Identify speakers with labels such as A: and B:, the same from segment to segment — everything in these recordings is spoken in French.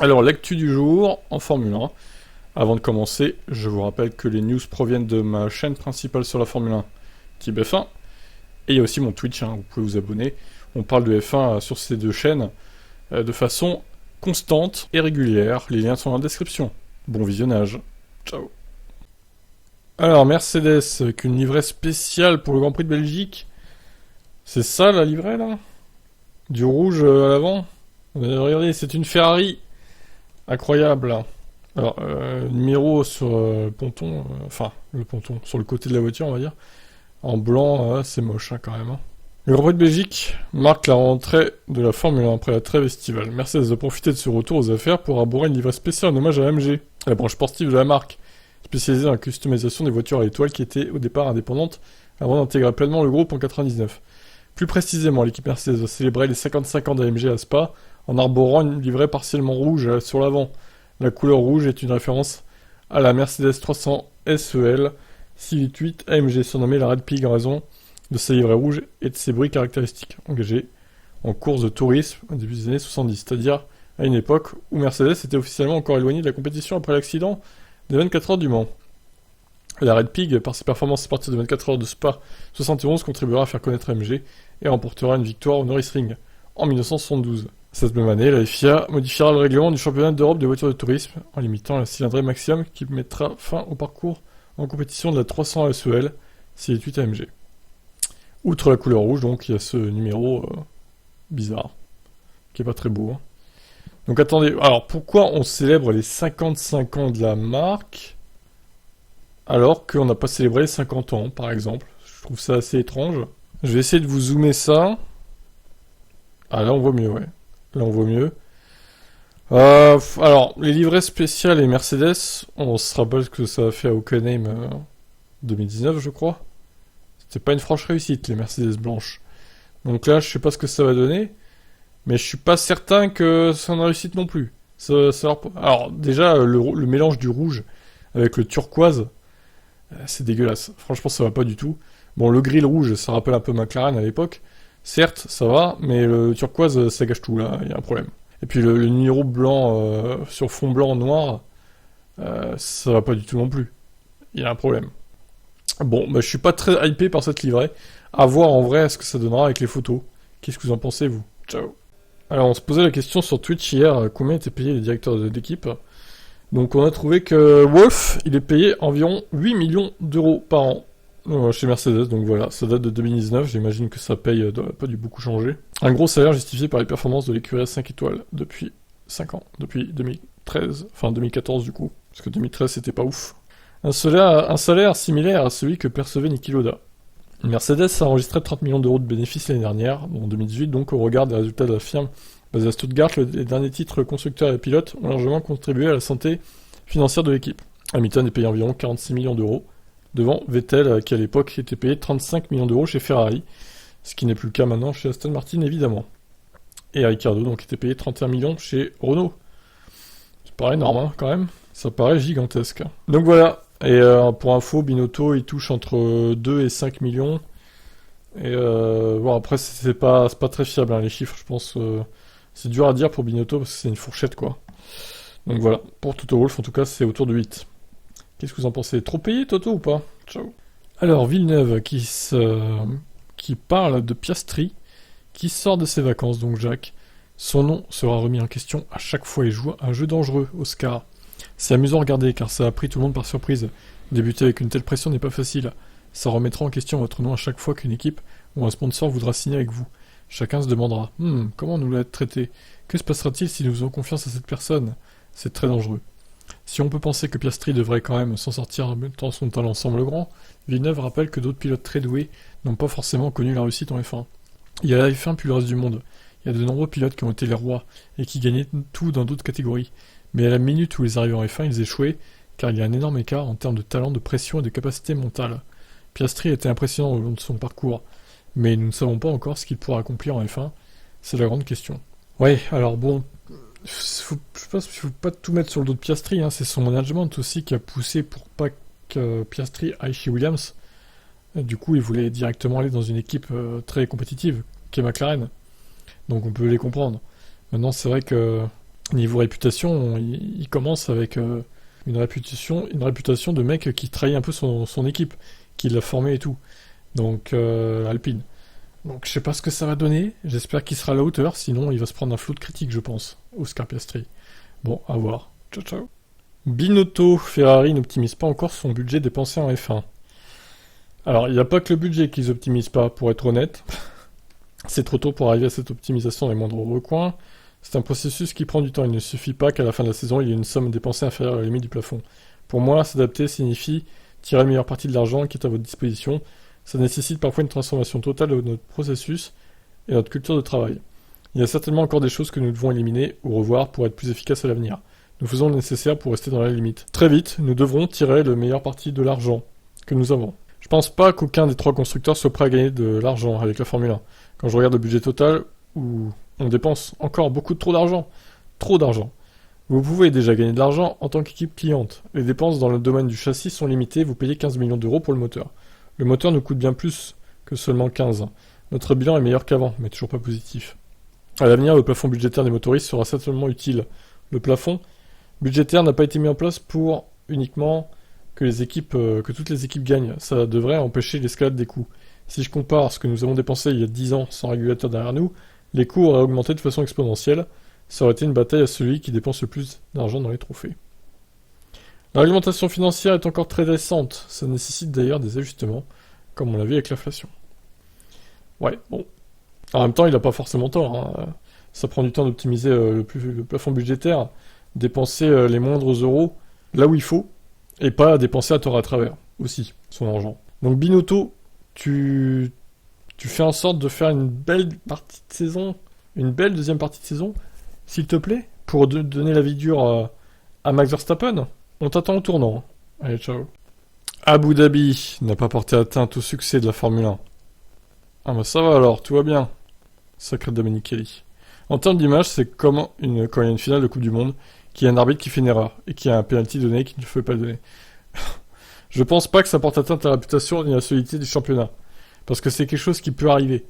A: Alors, l'actu du jour en Formule 1. Avant de commencer, je vous rappelle que les news proviennent de ma chaîne principale sur la Formule 1, Type F1. Et il y a aussi mon Twitch, vous pouvez vous abonner. On parle de F1 sur ces deux chaînes de façon constante et régulière. Les liens sont dans la description. Bon visionnage. Ciao. Alors, Mercedes avec une livrée spéciale pour le Grand Prix de Belgique. C'est ça la livrée là? Du rouge à l'avant? Regardez, c'est une Ferrari. Incroyable là. Alors, numéro sur le ponton, le ponton, sur le côté de la voiture, on va dire. En blanc, c'est moche quand même. Le Grand Prix de Belgique marque la rentrée de la Formule 1 après la trêve estivale. Mercedes a profité de ce retour aux affaires pour arborer une livrée spéciale en hommage à AMG, la branche sportive de la marque, spécialisée dans la customisation des voitures à étoiles qui étaient au départ indépendantes avant d'intégrer pleinement le groupe en 99. Plus précisément, l'équipe Mercedes a célébré les 55 ans d'AMG à Spa en arborant une livrée partiellement rouge sur l'avant. La couleur rouge est une référence à la Mercedes 300 SEL 688 AMG, surnommée la Red Pig en raison de sa livrée rouge et de ses bruits caractéristiques, engagés en course de tourisme au début des années 70, c'est-à-dire à une époque où Mercedes était officiellement encore éloignée de la compétition après l'accident des 24 heures du Mans. La Red Pig, par ses performances sportives de 24 heures de Spa 71, contribuera à faire connaître AMG et remportera une victoire au Nürburgring en 1972. Cette même année, la FIA modifiera le règlement du championnat d'Europe des voitures de tourisme en limitant la cylindrée maximum qui mettra fin au parcours en compétition de la 300 SEL 688 AMG. Outre la couleur rouge, donc, il y a ce numéro bizarre, qui est pas très beau. Donc attendez, alors pourquoi on célèbre les 55 ans de la marque alors qu'on n'a pas célébré les 50 ans, par exemple? Je trouve ça assez étrange. Je vais essayer de vous zoomer ça. Ah, là on voit mieux, ouais. Là on voit mieux. Alors, les livrets spéciales et Mercedes, on se rappelle ce que ça a fait à Hockenheim 2019, je crois. C'était pas une franche réussite, les Mercedes blanches. Donc là, je sais pas ce que ça va donner, mais je suis pas certain que c'est une réussite non plus. Alors, déjà, le mélange du rouge avec le turquoise, c'est dégueulasse. Franchement, ça va pas du tout. Bon, le gris, le rouge, ça rappelle un peu McLaren à l'époque. Certes, ça va, mais le turquoise, ça gâche tout, là, il y a un problème. Et puis le numéro blanc sur fond blanc noir, ça va pas du tout non plus. Il y a un problème. Bon, je suis pas très hypé par cette livrée. À voir en vrai ce que ça donnera avec les photos. Qu'est-ce que vous en pensez, vous? Ciao. Alors, on se posait la question sur Twitch hier, combien étaient payés les directeurs d'équipe. Donc, on a trouvé que Wolf, il est payé environ 8 millions d'euros par an. Chez Mercedes, donc voilà, ça date de 2019, j'imagine que ça paye doit pas dû beaucoup changer. Un gros salaire justifié par les performances de l'écurie à 5 étoiles depuis 5 ans, depuis 2013, enfin 2014 du coup, parce que 2013 c'était pas ouf. Un salaire similaire à celui que percevait Niki Lauda. Mercedes a enregistré 30 millions d'euros de bénéfices l'année dernière, en 2018, donc au regard des résultats de la firme basée à Stuttgart, les derniers titres constructeurs et pilotes ont largement contribué à la santé financière de l'équipe. Hamilton est payé environ 46 millions d'euros, devant Vettel, qui à l'époque était payé 35 millions d'euros chez Ferrari, ce qui n'est plus le cas maintenant chez Aston Martin évidemment. Et Ricciardo donc était payé 31 millions chez Renault. C'est pas énorme quand même, ça paraît gigantesque. Donc voilà, et pour info, Binotto il touche entre 2 et 5 millions. Et bon après c'est pas très fiable les chiffres, je pense. C'est dur à dire pour Binotto parce que c'est une fourchette quoi. Donc voilà, pour Toto Wolff en tout cas c'est autour de 8. Qu'est-ce que vous en pensez? Trop payé, Toto, ou pas? Ciao. Alors, Villeneuve, qui parle de Piastri, qui sort de ses vacances, donc Jacques. Son nom sera remis en question à chaque fois il joue un jeu dangereux, Oscar. C'est amusant à regarder, car ça a pris tout le monde par surprise. Débuter avec une telle pression n'est pas facile. Ça remettra en question votre nom à chaque fois qu'une équipe ou un sponsor voudra signer avec vous. Chacun se demandera, comment nous l'être traité? Que se passera-t-il si nous faisons confiance à cette personne? C'est très dangereux. Si on peut penser que Piastri devrait quand même s'en sortir tant son talent semble grand, Villeneuve rappelle que d'autres pilotes très doués n'ont pas forcément connu la réussite en F1. Il y a la F1 puis le reste du monde. Il y a de nombreux pilotes qui ont été les rois et qui gagnaient tout dans d'autres catégories. Mais à la minute où ils arrivaient en F1, ils échouaient car il y a un énorme écart en termes de talent, de pression et de capacité mentale. Piastri était impressionnant au long de son parcours, mais nous ne savons pas encore ce qu'il pourra accomplir en F1. C'est la grande question. Ouais, alors bon... je pense qu'il ne faut pas tout mettre sur le dos de Piastri, c'est son management aussi qui a poussé pour pas que Piastri aille chez Williams. Du coup, il voulait directement aller dans une équipe très compétitive, qui est McLaren. Donc on peut les comprendre. Maintenant, c'est vrai que Niveau réputation, il commence avec une réputation de mec qui trahit un peu son équipe, qui l'a formé et tout. Donc, Alpine. Donc, je sais pas ce que ça va donner. J'espère qu'il sera à la hauteur, sinon il va se prendre un flot de critiques, je pense, Oscar Piastri. Bon, à voir. Ciao, ciao. Binotto, Ferrari n'optimise pas encore son budget dépensé en F1. Alors, il n'y a pas que le budget qu'ils optimisent pas, pour être honnête. C'est trop tôt pour arriver à cette optimisation dans les moindres recoins. C'est un processus qui prend du temps. Il ne suffit pas qu'à la fin de la saison, il y ait une somme dépensée inférieure à la limite du plafond. Pour moi, s'adapter signifie tirer la meilleure partie de l'argent qui est à votre disposition. Ça nécessite parfois une transformation totale de notre processus et notre culture de travail. Il y a certainement encore des choses que nous devons éliminer ou revoir pour être plus efficaces à l'avenir. Nous faisons le nécessaire pour rester dans la limite. Très vite, nous devrons tirer la meilleure partie de l'argent que nous avons. Je pense pas qu'aucun des trois constructeurs soit prêt à gagner de l'argent avec la Formule 1. Quand je regarde le budget total, où on dépense encore beaucoup trop d'argent. Trop d'argent. Vous pouvez déjà gagner de l'argent en tant qu'équipe cliente. Les dépenses dans le domaine du châssis sont limitées, vous payez 15 millions d'euros pour le moteur. Le moteur nous coûte bien plus que seulement 15. Notre bilan est meilleur qu'avant, mais toujours pas positif. À l'avenir, le plafond budgétaire des motoristes sera certainement utile. Le plafond budgétaire n'a pas été mis en place pour uniquement que toutes les équipes gagnent. Ça devrait empêcher l'escalade des coûts. Si je compare ce que nous avons dépensé il y a 10 ans sans régulateur derrière nous, les coûts auraient augmenté de façon exponentielle. Ça aurait été une bataille à celui qui dépense le plus d'argent dans les trophées. La réglementation financière est encore très récente. Ça nécessite d'ailleurs des ajustements, comme on l'a vu avec l'inflation. Ouais, bon. En même temps, il n'a pas forcément tort. Hein. Ça prend du temps d'optimiser le plafond budgétaire, dépenser les moindres euros là où il faut, et pas dépenser à tort à travers, aussi, son argent. Donc Binotto, tu fais en sorte de faire une belle partie de saison, une belle deuxième partie de saison, s'il te plaît, pour donner la vie dure à Max Verstappen. On t'attend au tournant. Allez, ciao. Abu Dhabi n'a pas porté atteinte au succès de la Formule 1. Ah bah ça va alors, tout va bien. Sacré Domenicali. En termes d'image, c'est comme quand il y a une finale de Coupe du Monde, qu'il y a un arbitre qui fait une erreur, et qu'il y a un penalty donné qu'il ne faut pas le donner. Je pense pas que ça porte atteinte à la réputation ni à la solidité du championnat. Parce que c'est quelque chose qui peut arriver.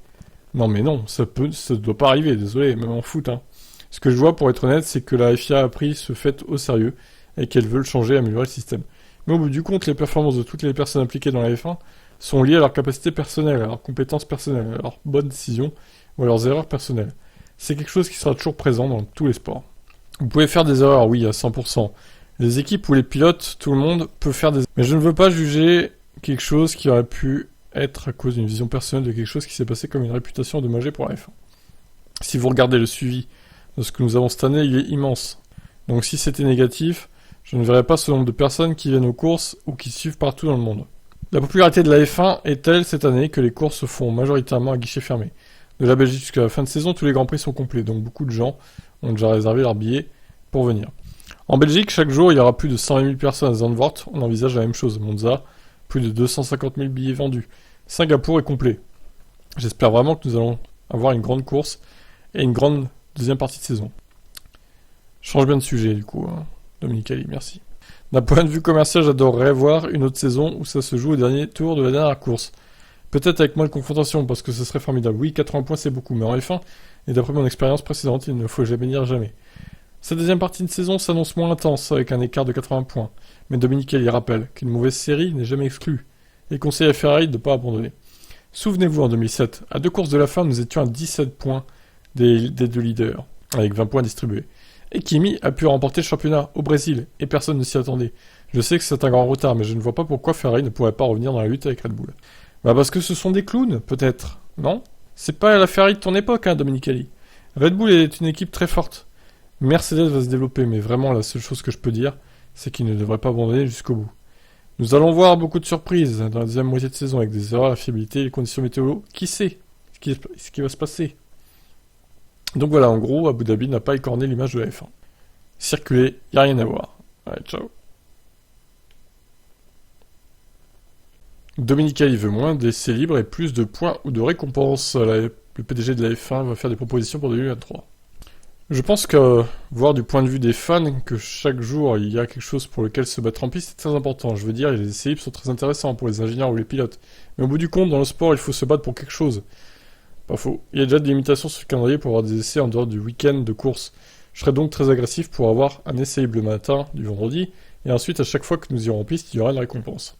A: Non mais non, ça doit pas arriver, désolé, même en foot, hein. Ce que je vois, pour être honnête, c'est que la FIA a pris ce fait au sérieux, et qu'elle veut le changer et améliorer le système. Mais au bout du compte, les performances de toutes les personnes impliquées dans la F1 sont liées à leurs capacités personnelles, à leurs compétences personnelles, à leurs bonnes décisions ou à leurs erreurs personnelles. C'est quelque chose qui sera toujours présent dans tous les sports. Vous pouvez faire des erreurs, oui, à 100%. Les équipes ou les pilotes, tout le monde peut faire des erreurs. Mais je ne veux pas juger quelque chose qui aurait pu être à cause d'une vision personnelle de quelque chose qui s'est passé comme une réputation endommagée pour la F1. Si vous regardez le suivi de ce que nous avons cette année, il est immense. Donc si c'était négatif, je ne verrais pas ce nombre de personnes qui viennent aux courses ou qui suivent partout dans le monde. La popularité de la F1 est telle cette année que les courses se font majoritairement à guichet fermé. De la Belgique jusqu'à la fin de saison, tous les grands prix sont complets, donc beaucoup de gens ont déjà réservé leur billet pour venir. En Belgique, chaque jour, il y aura plus de 120 000 personnes à Zandvoort, on envisage la même chose. Monza, plus de 250 000 billets vendus. Singapour est complet. J'espère vraiment que nous allons avoir une grande course et une grande deuxième partie de saison. Je change bien de sujet du coup, hein. Domenicali, merci. D'un point de vue commercial, j'adorerais voir une autre saison où ça se joue au dernier tour de la dernière course. Peut-être avec moins de confrontation, parce que ce serait formidable. Oui, 80 points c'est beaucoup, mais en F1, et d'après mon expérience précédente, il ne faut jamais dire jamais. Cette deuxième partie de saison s'annonce moins intense, avec un écart de 80 points. Mais Domenicali rappelle qu'une mauvaise série n'est jamais exclue, et conseille à Ferrari de ne pas abandonner. Souvenez-vous, en 2007, à 2 courses de la fin, nous étions à 17 points des 2 leaders, avec 20 points distribués. Et Kimi a pu remporter le championnat au Brésil, et personne ne s'y attendait. Je sais que c'est un grand retard, mais je ne vois pas pourquoi Ferrari ne pourrait pas revenir dans la lutte avec Red Bull. Bah parce que ce sont des clowns, peut-être, non? C'est pas la Ferrari de ton époque, hein, Domenicali. Red Bull est une équipe très forte. Mercedes va se développer, mais vraiment la seule chose que je peux dire, c'est qu'il ne devrait pas abandonner jusqu'au bout. Nous allons voir beaucoup de surprises dans la deuxième moitié de saison, avec des erreurs, la fiabilité, les conditions météo. Qui sait ce qui va se passer? Donc voilà, en gros, Abu Dhabi n'a pas écorné l'image de la F1. Circuler, y a rien à voir. Allez, ciao. Domenicali veut moins d'essais libres et plus de points ou de récompenses. Le PDG de la F1 va faire des propositions pour 2023. Je pense que, voir du point de vue des fans, que chaque jour il y a quelque chose pour lequel se battre en piste, c'est très important. Je veux dire, les essais libres sont très intéressants pour les ingénieurs ou les pilotes. Mais au bout du compte, dans le sport, il faut se battre pour quelque chose. Pas faux. Il y a déjà des limitations sur le calendrier pour avoir des essais en dehors du week-end de course.
B: Je serai donc très agressif pour avoir un essai libre le matin du vendredi, et ensuite à chaque fois que nous irons en piste, il y aura une récompense.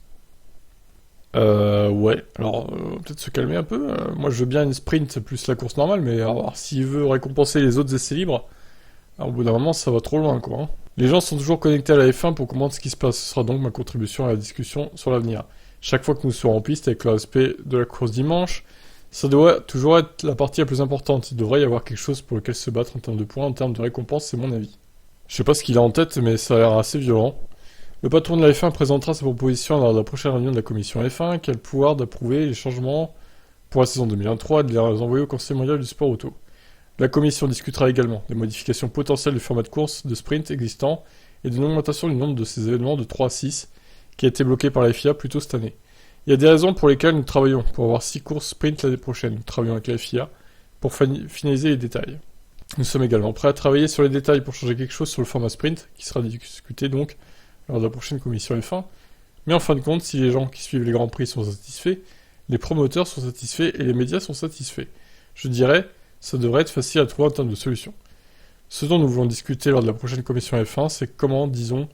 B: Ouais, alors peut-être se calmer un peu. Moi je veux bien une sprint plus la course normale, mais alors, s'il veut récompenser les autres essais libres, alors, au bout d'un moment ça va trop loin quoi. Hein. Les gens sont toujours connectés à la F1 pour comprendre ce qui se passe. Ce sera donc ma contribution à la discussion sur l'avenir. Chaque fois que nous serons en piste avec le respect de la course dimanche, ça doit toujours être la partie la plus importante. Il devrait y avoir quelque chose pour lequel se battre en termes de points, en termes de récompense, c'est mon avis. Je sais pas ce qu'il a en tête, mais ça a l'air assez violent. Le patron de la F1 présentera ses propositions lors de la prochaine réunion de la commission F1, qui a le pouvoir d'approuver les changements pour la saison 2023 et de les envoyer au Conseil mondial du sport auto. La commission discutera également des modifications potentielles du format de course de sprint existant et d'une augmentation du nombre de ces événements de 3 à 6, qui a été bloqué par la FIA plus tôt cette année. Il y a des raisons pour lesquelles nous travaillons pour avoir 6 courses sprint l'année prochaine. Nous travaillons avec la FIA pour finaliser les détails. Nous sommes également prêts à travailler sur les détails pour changer quelque chose sur le format sprint, qui sera discuté donc lors de la prochaine commission F1. Mais en fin de compte, si les gens qui suivent les Grands Prix sont satisfaits, les promoteurs sont satisfaits et les médias sont satisfaits. Je dirais, ça devrait être facile à trouver en termes de solutions. Ce dont nous voulons discuter lors de la prochaine commission F1, c'est comment, disons,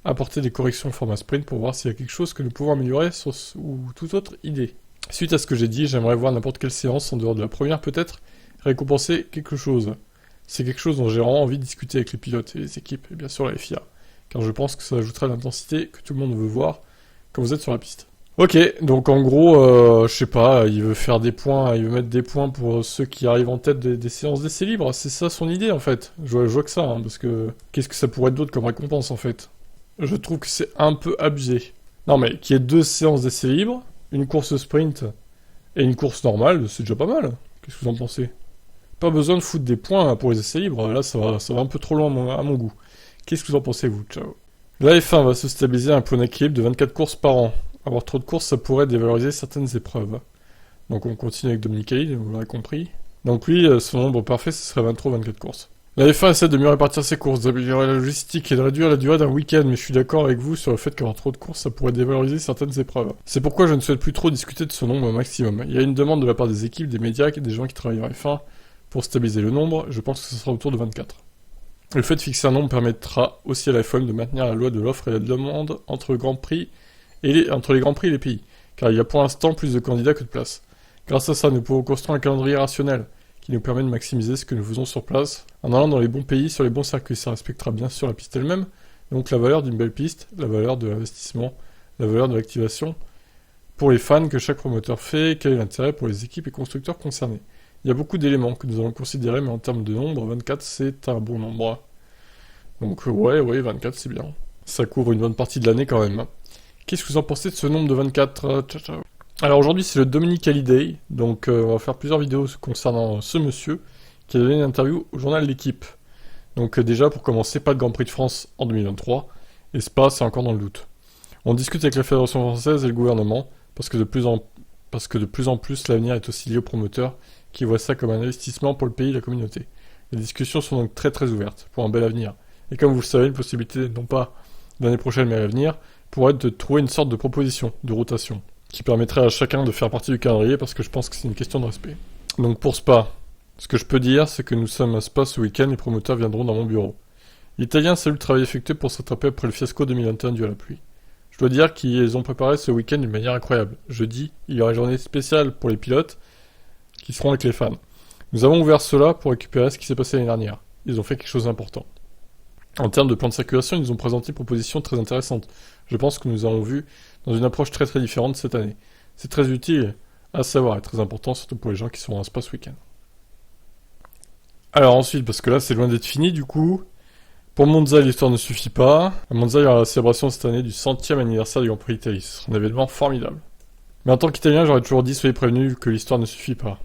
B: apporter des corrections au format sprint pour voir s'il y a quelque chose que nous pouvons améliorer ou toute autre idée. Suite à ce que j'ai dit, j'aimerais voir n'importe quelle séance, en dehors de la première peut-être, récompenser quelque chose. C'est quelque chose dont j'ai vraiment envie de discuter avec les pilotes et les équipes, et bien sûr la FIA, car je pense que ça ajouterait l'intensité que tout le monde veut voir quand vous êtes sur la piste. Ok, donc en gros, je sais pas, il veut faire des points, il veut mettre des points pour ceux qui arrivent en tête des séances d'essais libres, c'est ça son idée en fait. Je vois que ça, hein, parce que qu'est-ce que ça pourrait être d'autre comme récompense en fait? Je trouve que c'est un peu abusé. Non mais qu'il y ait 2 séances d'essais libres, une course sprint et une course normale, c'est déjà pas mal. Qu'est-ce que vous en pensez? Pas besoin de foutre des points pour les essais libres, là ça va un peu trop loin à mon goût. Qu'est-ce que vous en pensez vous? Ciao. La F1 va se stabiliser à un point d'équilibre de 24 courses par an. Avoir trop de courses, ça pourrait dévaloriser certaines épreuves. Donc on continue avec Dominique Hallyday, vous l'aurez compris. Donc lui, son nombre parfait, ce serait 23 ou 24 courses. La F1 essaie de mieux répartir ses courses, d'améliorer la logistique et de réduire la durée d'un week-end, mais je suis d'accord avec vous sur le fait qu'avoir trop de courses, ça pourrait dévaloriser certaines épreuves. C'est pourquoi je ne souhaite plus trop discuter de ce nombre maximum. Il y a une demande de la part des équipes, des médias et des gens qui travaillent en F1 pour stabiliser le nombre, je pense que ce sera autour de 24. Le fait de fixer un nombre permettra aussi à la F1 de maintenir la loi de l'offre et la demande entre le Grand Prix entre les Grands Prix et les pays, car il y a pour l'instant plus de candidats que de places. Grâce à ça, nous pouvons construire un calendrier rationnel, qui nous permet de maximiser ce que nous faisons sur place, en allant dans les bons pays, sur les bons circuits. Ça respectera bien sûr la piste elle-même, donc la valeur d'une belle piste, la valeur de l'investissement, la valeur de l'activation, pour les fans que chaque promoteur fait, quel est l'intérêt pour les équipes et constructeurs concernés. Il y a beaucoup d'éléments que nous allons considérer, mais en termes de nombre, 24 c'est un bon nombre. Donc ouais, 24 c'est bien. Ça couvre une bonne partie de l'année quand même. Qu'est-ce que vous en pensez de ce nombre de 24? Ciao, ciao. Alors aujourd'hui c'est le Dominique Hallyday, donc on va faire plusieurs vidéos concernant ce monsieur qui a donné une interview au journal L'Équipe. Donc déjà pour commencer, pas de Grand Prix de France en 2023, et Spa c'est encore dans le doute. On discute avec la Fédération française et le gouvernement, parce que de plus en plus l'avenir est aussi lié aux promoteurs qui voient ça comme un investissement pour le pays et la communauté. Les discussions sont donc très très ouvertes pour un bel avenir. Et comme vous le savez, une possibilité non pas l'année prochaine mais à l'avenir, pourrait être de trouver une sorte de proposition, de rotation, qui permettrait à chacun de faire partie du calendrier parce que je pense que c'est une question de respect. Donc pour Spa, ce que je peux dire, c'est que nous sommes à Spa ce week-end, les promoteurs viendront dans mon bureau. L'Italien salue le travail effectué pour s'attraper après le fiasco 2021 dû à la pluie. Je dois dire qu'ils ont préparé ce week-end d'une manière incroyable. Jeudi, il y aura une journée spéciale pour les pilotes qui seront avec les fans. Nous avons ouvert cela pour récupérer ce qui s'est passé l'année dernière. Ils ont fait quelque chose d'important. En termes de plan de circulation, ils ont présenté une proposition très intéressante. Je pense que nous avons vu dans une approche très très différente cette année. C'est très utile à savoir et très important, surtout pour les gens qui seront à Spa ce week-end. Alors ensuite, parce que là c'est loin d'être fini du coup, pour Monza l'histoire ne suffit pas. À Monza il y aura la célébration cette année du 100e anniversaire du Grand Prix d'Italie. Ce sera un événement formidable. Mais en tant qu'Italien, j'aurais toujours dit soyez prévenus que l'histoire ne suffit pas.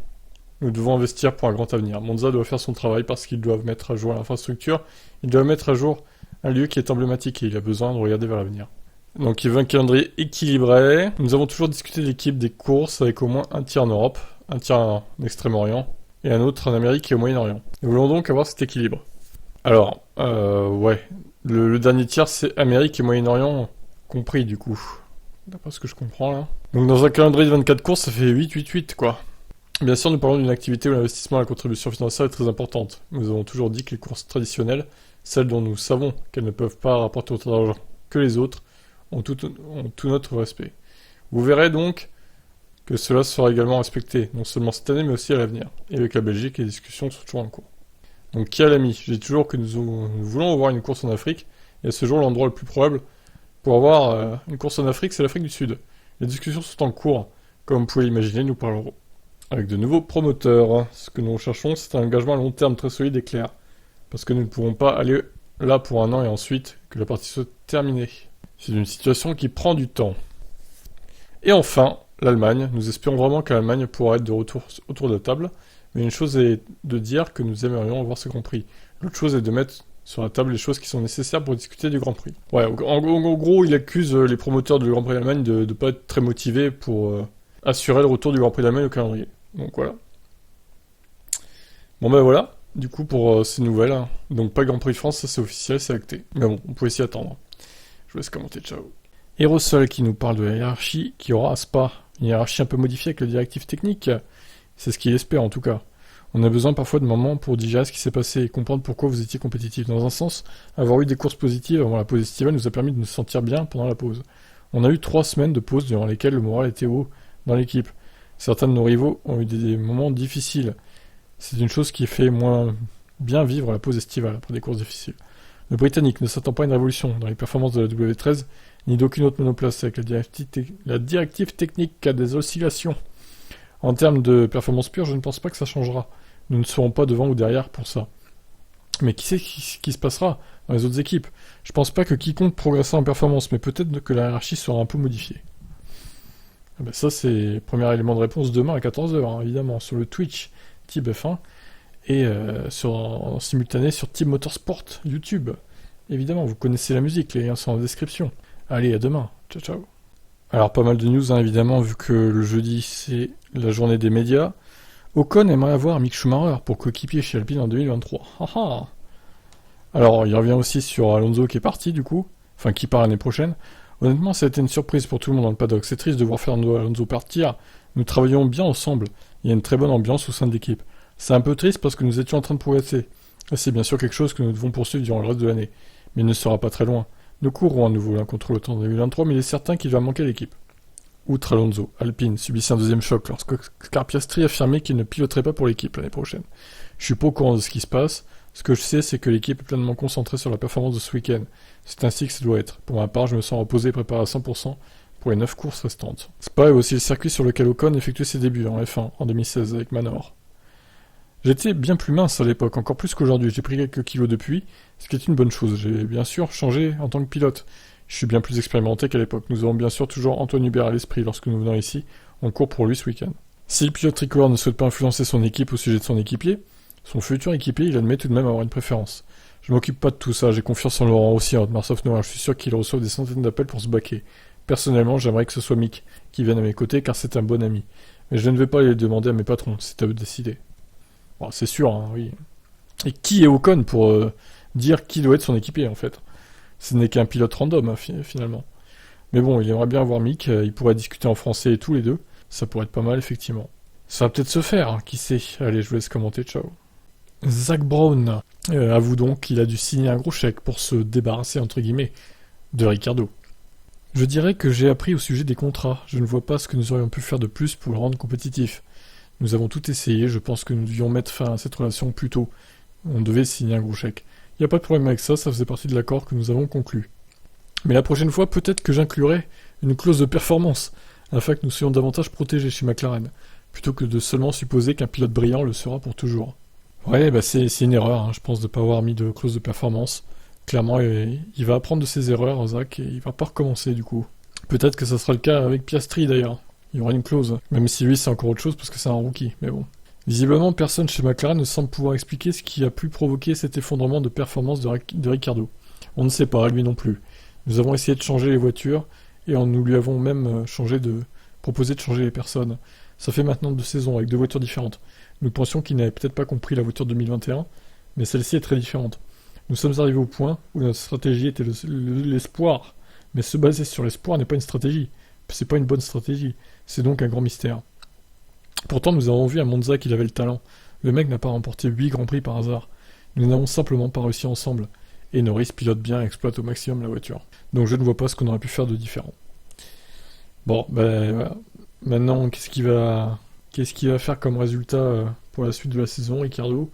B: Nous devons investir pour un grand avenir. Monza doit faire son travail parce qu'ils doivent mettre à jour l'infrastructure. Ils doivent mettre à jour un lieu qui est emblématique et il a besoin de regarder vers l'avenir. Donc il veut un calendrier équilibré. Nous avons toujours discuté de l'équipe des courses avec au moins un tiers en Europe, un tiers en Extrême-Orient et un autre en Amérique et au Moyen-Orient. Nous voulons donc avoir cet équilibre. Alors, ouais. Le dernier tiers c'est Amérique et Moyen-Orient compris du coup. D'après ce que je comprends là. Donc dans un calendrier de 24 courses, ça fait 8-8-8 quoi.
A: Bien sûr, nous parlons d'une activité où l'investissement et la contribution financière est très importante. Nous avons toujours dit que les courses traditionnelles, celles dont nous savons qu'elles ne peuvent pas rapporter autant d'argent que les autres, ont tout notre respect. Vous verrez donc que cela sera également respecté, non seulement cette année, mais aussi à l'avenir. Et avec la Belgique, les discussions sont toujours en cours. Donc, qui a l'ami? Je dis toujours que nous voulons avoir une course en Afrique, et à ce jour, l'endroit le plus probable pour avoir une course en Afrique, c'est l'Afrique du Sud. Les discussions sont en cours. Comme vous pouvez l'imaginer, nous parlerons avec de nouveaux promoteurs. Ce que nous recherchons, c'est un engagement à long terme très solide et clair. Parce que nous ne pourrons pas aller là pour un an et ensuite que la partie soit terminée. C'est une situation qui prend du temps. Et enfin, l'Allemagne. Nous espérons vraiment que l'Allemagne pourra être de retour autour de la table. Mais une chose est de dire que nous aimerions avoir ce Grand Prix. L'autre chose est de mettre sur la table les choses qui sont nécessaires pour discuter du Grand Prix. Ouais, en gros, il accuse les promoteurs du Grand Prix d'Allemagne de ne pas être très motivés pour assurer le retour du Grand Prix d'Allemagne au calendrier. Donc voilà. Bon ben voilà, du coup pour ces nouvelles. Hein. Donc pas Grand Prix de France, ça c'est officiel, c'est acté. Mais bon, on pouvait s'y attendre. Je vous laisse commenter, ciao. Aerosol qui nous parle de la hiérarchie qui aura à Spa. Une hiérarchie un peu modifiée avec la directive technique. C'est ce qu'il espère en tout cas. On a besoin parfois de moments pour digérer ce qui s'est passé et comprendre pourquoi vous étiez compétitif. Dans un sens, avoir eu des courses positives avant la pause estivale nous a permis de nous sentir bien pendant la pause. On a eu 3 semaines de pause durant lesquelles le moral était haut dans l'équipe. Certains de nos rivaux ont eu des moments difficiles. C'est une chose qui fait moins bien vivre la pause estivale après des courses difficiles. Le Britannique ne s'attend pas à une révolution dans les performances de la W13, ni d'aucune autre monoplace avec la directive technique à des oscillations. En termes de performance pure, je ne pense pas que ça changera. Nous ne serons pas devant ou derrière pour ça. Mais qui sait ce qui se passera dans les autres équipes? Je pense pas que quiconque progressera en performance, mais peut-être que la hiérarchie sera un peu modifiée. Ah ben ça, c'est le premier élément de réponse demain à 14h, hein, évidemment, sur le Twitch Team F1 et en simultané sur Team Motorsport YouTube. Évidemment, vous connaissez la musique, les liens sont en description. Allez, à demain. Ciao, ciao. Alors, pas mal de news, hein, évidemment, vu que le jeudi, c'est la journée des médias. Ocon aimerait avoir Mick Schumacher pour coéquipier chez Alpine en 2023. Haha. Alors, il revient aussi sur Alonso qui est parti, du coup. Enfin, qui part l'année prochaine. Honnêtement, ça a été une surprise pour tout le monde dans le paddock. C'est triste de voir Fernando Alonso partir. Nous travaillons bien ensemble. Il y a une très bonne ambiance au sein de l'équipe. C'est un peu triste parce que nous étions en train de progresser. Et c'est bien sûr quelque chose que nous devons poursuivre durant le reste de l'année. Mais il ne sera pas très loin. Nous courrons à nouveau l'un contre l'autre en 2023, mais il est certain qu'il va manquer l'équipe. Outre Alonso, Alpine subissait un deuxième choc lorsque Piastri affirmait qu'il ne piloterait pas pour l'équipe l'année prochaine. Je suis pas au courant de ce qui se passe. Ce que je sais, c'est que l'équipe est pleinement concentrée sur la performance de ce week-end. C'est ainsi que ça doit être. Pour ma part, je me sens reposé et préparé à 100% pour les 9 courses restantes. Spa est aussi le circuit sur lequel Ocon effectuait ses débuts en F1 en 2016 avec Manor. J'étais bien plus mince à l'époque, encore plus qu'aujourd'hui. J'ai pris quelques kilos depuis, ce qui est une bonne chose. J'ai bien sûr changé en tant que pilote. Je suis bien plus expérimenté qu'à l'époque. Nous avons bien sûr toujours Antoine Hubert à l'esprit lorsque nous venons ici. On court pour lui ce week-end. Si le pilote tricolore ne souhaite pas influencer son équipe au sujet de son équipier, son futur équipier, il admet tout de même avoir une préférence. Je m'occupe pas de tout ça, j'ai confiance en Laurent aussi, en Mars of Noir. Je suis sûr qu'il reçoit des centaines d'appels pour se baquer. Personnellement, j'aimerais que ce soit Mick qui vienne à mes côtés car c'est un bon ami. Mais je ne vais pas les demander à mes patrons, c'est à eux de décider. Bon, c'est sûr, hein, oui. Et qui est Ocon pour dire qui doit être son équipier, en fait? Ce n'est qu'un pilote random, hein, finalement. Mais bon, il aimerait bien voir Mick, il pourrait discuter en français et tous les deux. Ça pourrait être pas mal, effectivement. Ça va peut-être se faire, hein, qui sait. Allez, je vous laisse commenter, ciao. Zach Brown avoue donc qu'il a dû signer un gros chèque pour se débarrasser, entre guillemets, de Ricciardo. Je dirais que j'ai appris au sujet des contrats. Je ne vois pas ce que nous aurions pu faire de plus pour le rendre compétitif. Nous avons tout essayé, je pense que nous devions mettre fin à cette relation plus tôt. On devait signer un gros chèque. Il n'y a pas de problème avec ça, ça faisait partie de l'accord que nous avons conclu. Mais la prochaine fois, peut-être que j'inclurai une clause de performance, afin que nous soyons davantage protégés chez McLaren, plutôt que de seulement supposer qu'un pilote brillant le sera pour toujours. Ouais, bah c'est une erreur, hein, je pense, de ne pas avoir mis de clause de performance. Clairement, il va apprendre de ses erreurs, Zach, et il va pas recommencer du coup. Peut-être que ça sera le cas avec Piastri d'ailleurs. Il y aura une clause, même si lui c'est encore autre chose parce que c'est un rookie, mais bon. Visiblement, personne chez McLaren ne semble pouvoir expliquer ce qui a pu provoquer cet effondrement de performance de Ricciardo. On ne sait pas, lui non plus. Nous avons essayé de changer les voitures, et nous lui avons même proposé de changer les personnes. Ça fait maintenant 2 saisons avec 2 voitures différentes. Nous pensions qu'il n'avait peut-être pas compris la voiture 2021, mais celle-ci est très différente. Nous sommes arrivés au point où notre stratégie était l'espoir, mais se baser sur l'espoir n'est pas une stratégie. C'est pas une bonne stratégie, c'est donc un grand mystère. Pourtant, nous avons vu à Monza qu'il avait le talent. Le mec n'a pas remporté 8 Grands Prix par hasard. Nous n'avons simplement pas réussi ensemble. Et Norris pilote bien et exploite au maximum la voiture. Donc je ne vois pas ce qu'on aurait pu faire de différent. Bon, ben voilà. Maintenant, qu'est-ce qu'il va faire comme résultat pour la suite de la saison, Ricciardo?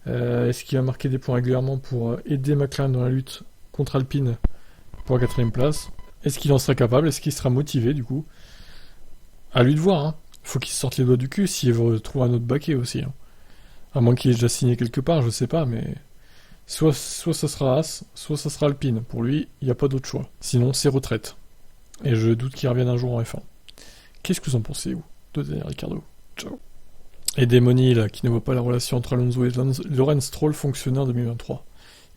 A: Est-ce qu'il va marquer des points régulièrement pour aider McLaren dans la lutte contre Alpine pour la 4ème place? Est-ce qu'il en sera capable? Est-ce qu'il sera motivé du coup? À lui de voir, hein. Faut qu'il se sorte les doigts du cul s'il veut trouver un autre baquet aussi, hein. À moins qu'il ait déjà signé quelque part, je sais pas, mais soit ça sera As, soit ça sera Alpine. Pour lui, il n'y a pas d'autre choix. Sinon, c'est retraite. Et je doute qu'il revienne un jour en F1. Qu'est-ce que vous en pensez, vous, de Daniel Ricciardo? Ciao. Et Demoni, là, qui ne voit pas la relation entre Alonso et Lawrence Stroll fonctionner en 2023.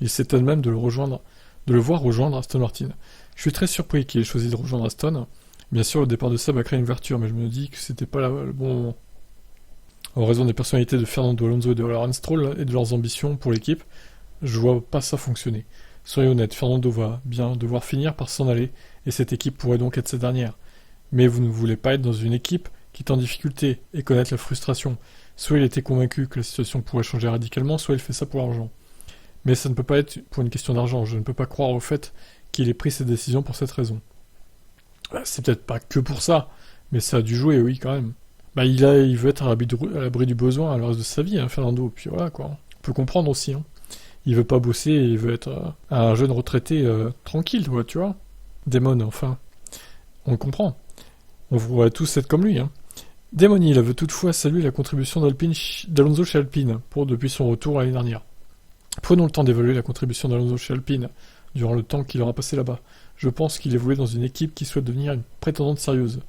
A: Il s'étonne même de le voir rejoindre Aston Martin. Je suis très surpris qu'il ait choisi de rejoindre Aston. Bien sûr, le départ de Seb a créé une ouverture, mais je me dis que c'était pas le bon moment. En raison des personnalités de Fernando Alonso et de Lawrence Stroll et de leurs ambitions pour l'équipe, je vois pas ça fonctionner. Soyez honnête, Fernando va bien devoir finir par s'en aller, et cette équipe pourrait donc être sa dernière. Mais vous ne voulez pas être dans une équipe qui est en difficulté et connaître la frustration. Soit il était convaincu que la situation pourrait changer radicalement, soit il fait ça pour l'argent. Mais ça ne peut pas être pour une question d'argent, je ne peux pas croire au fait qu'il ait pris cette décision pour cette raison. C'est peut-être pas que pour ça, mais ça a dû jouer, oui, quand même. Il veut être à l'abri du besoin à le reste de sa vie, hein, Fernando, puis voilà, quoi. On peut comprendre aussi, hein. Il veut pas bosser, il veut être un jeune retraité tranquille, quoi, tu vois. Damon, enfin. On le comprend. On voudrait tous être comme lui, hein. Damon, il veut toutefois saluer la contribution d'Alonso chez Alpine, depuis son retour l'année dernière. Prenons le temps d'évaluer la contribution d'Alonso chez Alpine, durant le temps qu'il aura passé là-bas. Je pense qu'il évoluait dans une équipe qui souhaite devenir une prétendante sérieuse.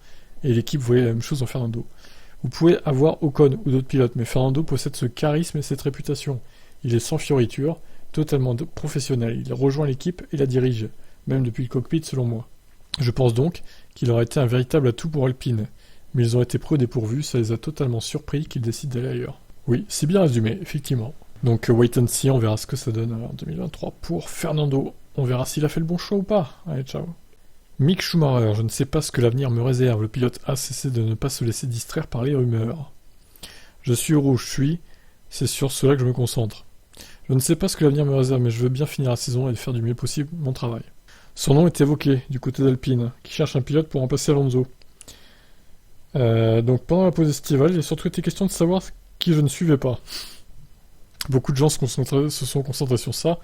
A: Et l'équipe voyait la même chose en Fernando. Vous pouvez avoir Ocon ou d'autres pilotes, mais Fernando possède ce charisme et cette réputation. Il est sans fioriture, totalement professionnel. Il rejoint l'équipe et la dirige, même depuis le cockpit selon moi. Je pense donc qu'il aurait été un véritable atout pour Alpine. Mais ils ont été pris au dépourvu, ça les a totalement surpris qu'ils décident d'aller ailleurs. Oui, c'est bien résumé, effectivement. Donc wait and see, on verra ce que ça donne en 2023 pour Fernando. On verra s'il a fait le bon choix ou pas. Allez, ciao. Mick Schumacher, je ne sais pas ce que l'avenir me réserve. Le pilote a cessé de ne pas se laisser distraire par les rumeurs. Je suis où je suis, c'est sur cela que je me concentre. Je ne sais pas ce que l'avenir me réserve, mais je veux bien finir la saison et faire du mieux possible mon travail. Son nom est évoqué du côté d'Alpine, qui cherche un pilote pour remplacer Alonso. Donc pendant la pause estivale, il a surtout été question de savoir qui je ne suivais pas. Beaucoup de gens se sont concentrés sur ça,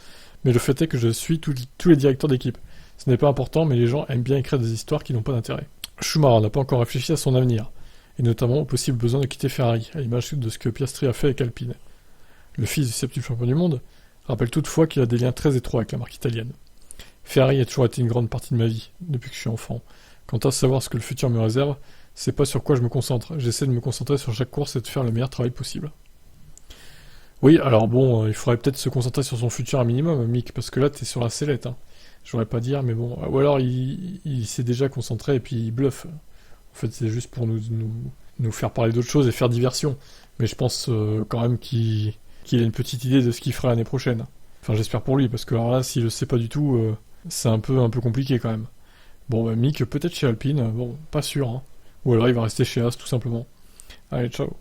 A: mais le fait est que je suis tous les directeurs d'équipe. Ce n'est pas important, mais les gens aiment bien écrire des histoires qui n'ont pas d'intérêt. Schumacher n'a pas encore réfléchi à son avenir, et notamment au possible besoin de quitter Ferrari, à l'image de ce que Piastri a fait avec Alpine. Le fils du 7e champion du monde rappelle toutefois qu'il a des liens très étroits avec la marque italienne. Ferrari a toujours été une grande partie de ma vie, depuis que je suis enfant. Quant à savoir ce que le futur me réserve, c'est pas sur quoi je me concentre. J'essaie de me concentrer sur chaque course et de faire le meilleur travail possible. Oui, alors bon, il faudrait peut-être se concentrer sur son futur un minimum, Mick, parce que là, t'es sur la sellette, hein. J'aurais pas dire, mais bon. Ou alors, il s'est déjà concentré et puis il bluffe. En fait, c'est juste pour nous faire parler d'autres choses et faire diversion. Mais je pense quand même qu'il a une petite idée de ce qu'il fera l'année prochaine. Enfin, j'espère pour lui, parce que alors là, s'il le sait pas du tout, c'est un peu compliqué quand même. Bon, Mick, peut-être chez Alpine, bon, pas sûr, hein. Ou alors il va rester chez As, tout simplement. Allez, ciao.